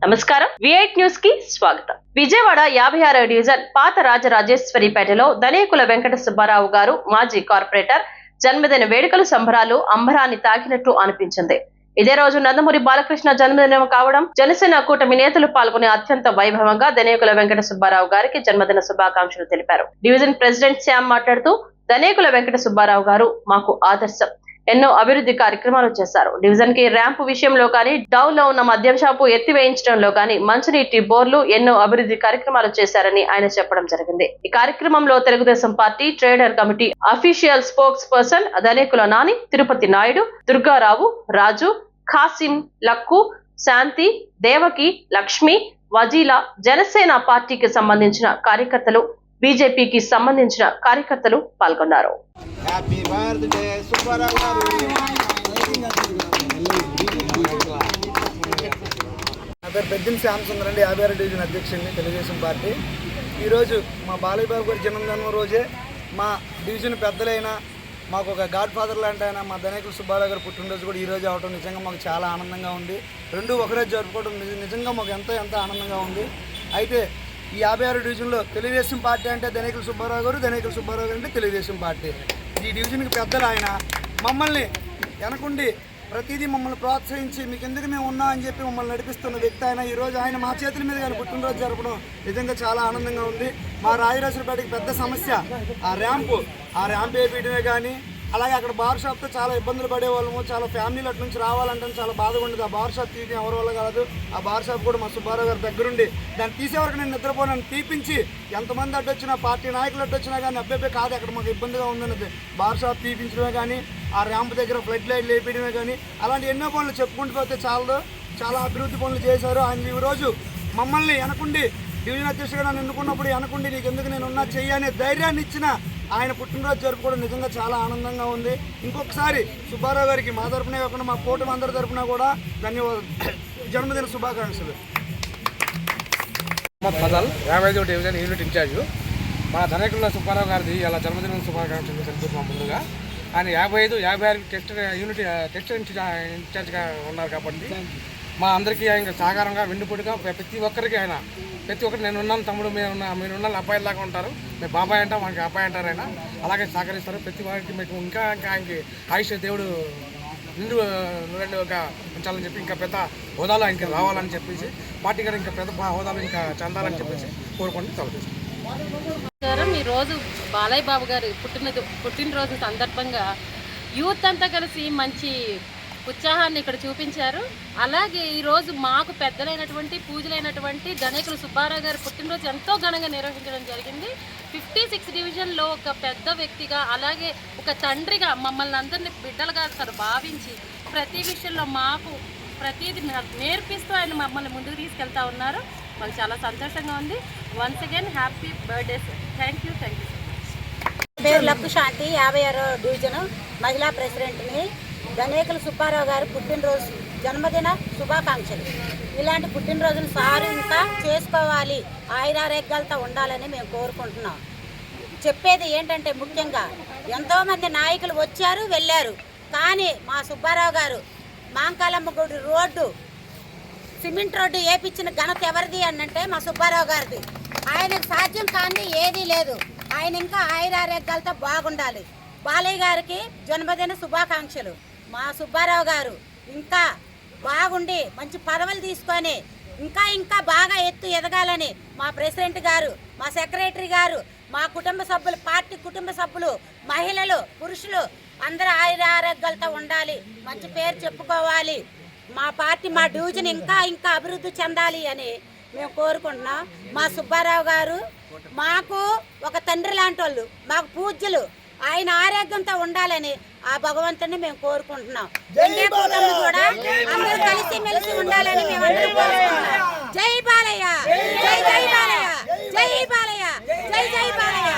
నమస్కారం V8 news కి స్వాగతం. విజయవాడ 56వ డివిజన్ పాత రాజరాజేశ్వరిపేటలో ధనేకుల వెంకట సుబ్బారావు గారు మాజీ కార్పొరేటర్ జన్మదిన వేడుకలు సంబరాలు అంబరాన్ని తాకినట్టు అనిపించింది. ఇదే రోజు నందమూరి బాలకృష్ణ జన్మదినం కావడం జనసేన కూటమి నేతలు పాల్గొనే అత్యంత వైభవంగా ధనేకుల వెంకట సుబ్బారావు గారికి జన్మదిన శుభాకాంక్షలు తెలిపారు. డివిజన్ ప్రెసిడెంట్ శ్యామ్ మాట్లాడుతూ ధనేకుల వెంకట సుబ్బారావు గారు మాకు ఆదర్శం. ఎన్నో అభివృద్ధి కార్యక్రమాలు చేశారు. డివిజన్ కి ర్యాంపు విషయంలో కానీ, డౌన్ లో ఉన్న మద్యం షాపు ఎత్తివేయించడంలో కానీ, మంచినీటి బోర్లు ఎన్నో అభివృద్ధి కార్యక్రమాలు చేశారని ఆయన చెప్పడం జరిగింది. ఈ కార్యక్రమంలో Telugu Desam party trader committee official spokesperson Dhanekula Nani, Tirupati Naidu, Durga Rao, Raju, Khasim, Lakku, Shanti, Devaki, Lakshmi, Vajeela, Janasena పార్టీకి సంబంధించిన కార్యకర్తలు, బీజేపీకి సంబంధించిన కార్యకర్తలు పాల్గొన్నారు. హ్యాపీ బర్త్డే సుబ్బారావు గారు. నా పేరు పెద్దిని శ్యామ్ సుందర్ అండి, 56 డివిజన్ అధ్యక్షుడిని, తెలుగుదేశం పార్టీ. ఈరోజు మా బాలయ్య బాబు గారి జన్మదినం రోజే మా డివిజన్ పెద్దలైన మాకు ఒక గాడ్ ఫాదర్ లాంటి ఆయన మా ధనేకుల సుబ్బారావు గారు పుట్టినరోజు కూడా ఈరోజు అవడం నిజంగా మాకు చాలా ఆనందంగా ఉంది. రెండు ఒకరోజు జరుపుకోవడం నిజంగా మాకు ఎంతో ఆనందంగా ఉంది. అయితే ఈ 56 డివిజన్లో తెలుగుదేశం పార్టీ అంటే ధనేకుల సుబ్బారావు గారు, ధనేకుల సుబ్బారావు గారు అంటే తెలుగుదేశం పార్టీ. ఈ డివిజన్కి పెద్దలు ఆయన మమ్మల్ని వెనకుండి ప్రతిదీ మమ్మల్ని ప్రోత్సహించి మీకు ఎందుకు మేము ఉన్నాం అని చెప్పి మమ్మల్ని నడిపిస్తున్న వ్యక్తి ఆయన. ఈరోజు ఆయన మా చేతుల మీద కానీ పుట్టినరోజు జరపడం నిజంగా చాలా ఆనందంగా ఉంది. మా రాజరాజేశ్వరిపేటకి పెద్ద సమస్య ఆ ర్యాంపు వేయడమే కానీ, అలాగే అక్కడ బార్ షాప్తో చాలా ఇబ్బందులు పడేవాళ్ళము. చాలా ఫ్యామిలీలు అటు నుంచి రావాలంటే చాలా బాధగా ఉండేది. ఆ బార్ షాప్ తీయడం ఎవరి వల్ల కాదు. ఆ బార్ షాప్ కూడా మా సుబ్బారావు గారి దగ్గరుండి దాన్ని తీసేవరకు నేను నిద్రపోయినాను. తీపించి ఎంతమంది అడ్డొచ్చినా, పార్టీ నాయకులు అడ్డొచ్చినా కానీ అబ్బాయి కాదు అక్కడ మాకు ఇబ్బందిగా ఉందన్నది బార్ షాప్ తీపించడమే కానీ, ఆ ర్యాంప్ దగ్గర ఫ్లడ్ లైట్లు వేపించడమే కానీ, అలాంటి ఎన్నో పనులు చెప్పుకుంటూ పోతే చాలా అభివృద్ధి పనులు చేశారు. ఆయన ఈరోజు మమ్మల్ని వెనకుండి డివిజన్ అధ్యక్షుడిగా నన్ను ఎన్నుకున్నప్పుడు వెనకుండి నీకు ఎందుకు నేను ఉన్నా చెయ్యనే ధైర్యాన్ని ఇచ్చిన ఆయన పుట్టినరోజు జరుపుకోవడం నిజంగా చాలా ఆనందంగా ఉంది. ఇంకొకసారి సుబ్బారావు గారికి మా తరపునే కాకుండా మా కూటమి అందరి తరపున కూడా ధన్యవాదాలు, జన్మదిన శుభాకాంక్షలు. 55వ డివిజన్ యూనిట్ ఇన్ఛార్జ్ మా ధనేకుల సుబ్బారావు గారిది ఇలా జన్మదిన శుభాకాంక్షలు తెలుపుతున్నాం. ముందుగా ఆయన 55, 56 టెక్స్ట్ ఇన్ఛార్జ్గా ఉన్నారు కాబట్టి మా అందరికీ ఆయన సహకారంగా వెన్నుపొడిగా ప్రతి ఒక్కరికి నేను ఉన్నాను తమ్ముడు, మీరు అబ్బాయి లాగా ఉంటారు, మేము బాబాయ్ అంటాం, మనకి అబ్బాయి అంటారు. ఆయన అలాగే సహకరిస్తారు. ప్రతి వారికి మీకు ఇంకా ఆయనకి ఆయుష్ దేవుడు రెండుగా ఉంచాలని చెప్పి ఇంకా పెద్ద హోదాలు ఆయనకి రావాలని చెప్పేసి పార్టీ గారు ఇంకా పెద్ద హోదాలు ఇంకా చెందాలని చెప్పేసి కోరుకొని నమస్కారం. ఈరోజు బాలయ్య బాబు గారి పుట్టినరోజు సందర్భంగా యూత్ అంతా కలిసి మంచి ఉత్సాహాన్ని ఇక్కడ చూపించారు. అలాగే ఈరోజు మాకు పెద్దలైనటువంటి పూజలైనటువంటి ధనేకుల సుబ్బారావు గారి పుట్టినరోజు ఎంతో ఘనంగా నిర్వహించడం జరిగింది. 56 డివిజన్లో ఒక పెద్ద వ్యక్తిగా, అలాగే ఒక తండ్రిగా మమ్మల్ని అందరినీ బిడ్డలుగా సార్ భావించి ప్రతి విషయంలో మాకు ప్రతిదీ నేర్పిస్తూ ఆయన మమ్మల్ని ముందుకు తీసుకెళ్తా ఉన్నారు. మాకు చాలా సంతోషంగా ఉంది. Once again happy birthday sir. Thank you so much. పేరు లక్కు శాంతి, 56వ డివిజన్ మహిళా ప్రెసిడెంట్ని. ధనేకుల సుబ్బారావు గారు పుట్టినరోజు జన్మదిన శుభాకాంక్షలు. ఇలాంటి పుట్టినరోజులు సారు ఇంకా చేసుకోవాలి, ఆయురారోగ్యాలతో ఉండాలని మేము కోరుకుంటున్నాం. చెప్పేది ఏంటంటే ముఖ్యంగా ఎంతోమంది నాయకులు వచ్చారు వెళ్ళారు, కానీ మా సుబ్బారావు గారు మాంకాలమ్మ గుడి రోడ్డు సిమెంట్ రోడ్డు వేయించిన ఘనత ఎవరిది అంటే మా సుబ్బారావు గారిది. ఆయనకు సాధ్యం కానిది ఏదీ లేదు. ఆయన ఇంకా ఆయురారోగ్యాలతో బాగుండాలి. బాలయ్య గారికి జన్మదిన శుభాకాంక్షలు. మా సుబ్బారావు గారు ఇంకా బాగుండి మంచి పదవులు తీసుకొని ఇంకా బాగా ఎదగాలని మా ప్రెసిడెంట్ గారు, మా సెక్రటరీ గారు, మా కుటుంబ సభ్యులు, పార్టీ కుటుంబ సభ్యులు, మహిళలు, పురుషులు అందరూ ఆరోగ్యాలతో ఉండాలి, మంచి పేరు చెప్పుకోవాలి. మా పార్టీ, మా డివిజన్ ఇంకా అభివృద్ధి చెందాలి అని మేము కోరుకుంటున్నాం. మా సుబ్బారావు గారు మాకు ఒక తండ్రి లాంటి వాళ్ళు, మాకు పూజ్యులు. ఆయన ఆరోగ్యంతో ఉండాలని ఆ భగవంతుని మేము కోరుకుంటున్నాం. కూడా అందరూ కలిసి మెలిసి ఉండాలని మేము అందరూ కోరుకుంటున్నాం. జై బాలయ్య, జై బాలయ్య, జై బాలయ్య, జై బాలయ్య.